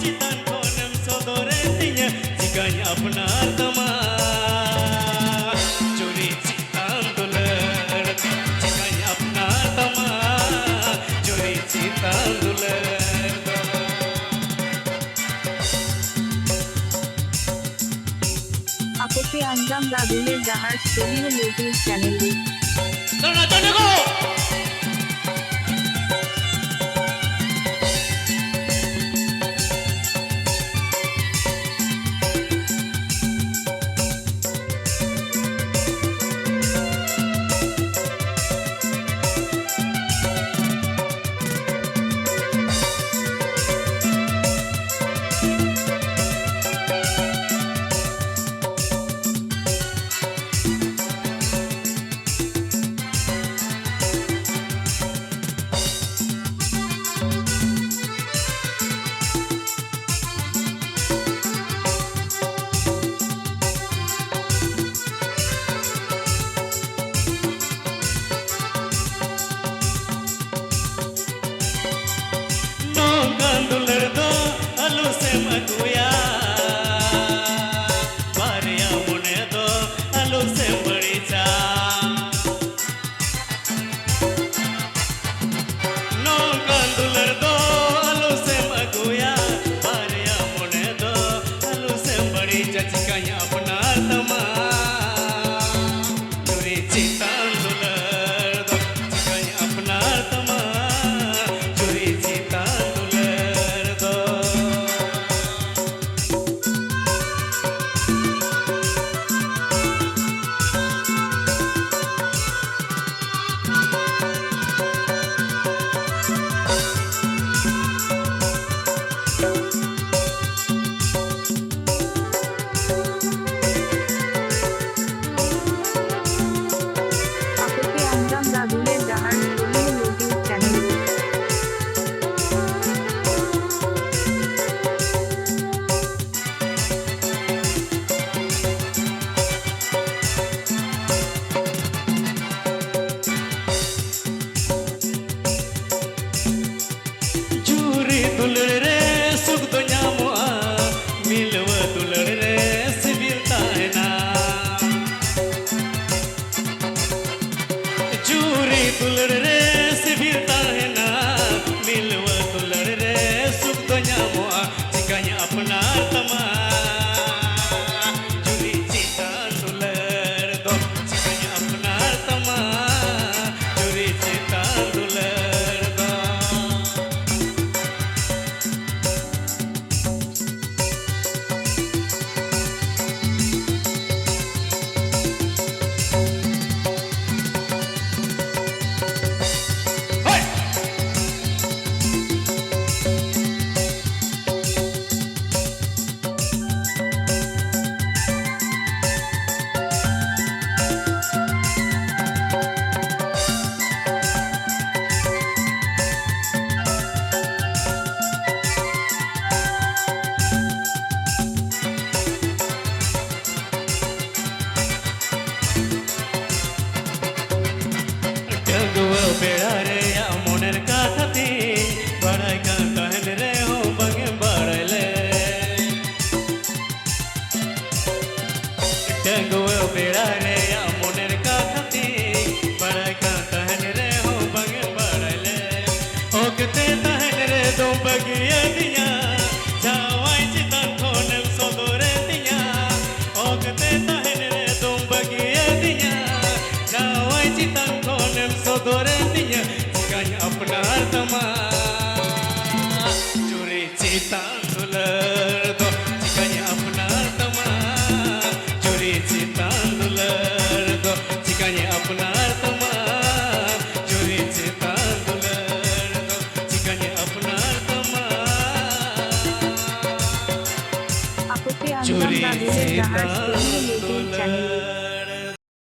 चितान खोnem sodore tinya jikanya apnar teman curi citan duler jikanya apnar teman curi citan duler Apote Anjam Raduler Jahar Studio YouTube channel. Tona go duler do alu se maguya variya mune do alu se baricha no duler do alu se maguya variya mune do alu se baricha jikanya apnar teman curi citan duler do jikanya apnar teman curi citan Apote Anjam Raduler Jahar Studio YouTube channel. Curi duler re suk do nyamoa milwa duler re sibil tahena curi duler re sibil tahena milwa duler re suk do nyamoa jikanya apnar teman curi citan duler do jikanya apnar teman curi citan duler do Dua berare ya moner kathati barai kan kahen re ho bange barale Dua berare ya moner kathati barai kan kahen re ho bange barale okte tahen re do bagiya diya jawai chitan khonem sodore diya okte tahen re do bagiya diya jawai chitan khonem sodore diya jikanya apnar teman curi citan duler do jikanya apnar teman curi citan duler do jikanya apnar teman curi citan duler do jikanya apnar teman Apote Anjam curi Raduler Jahar citan Studio YouTube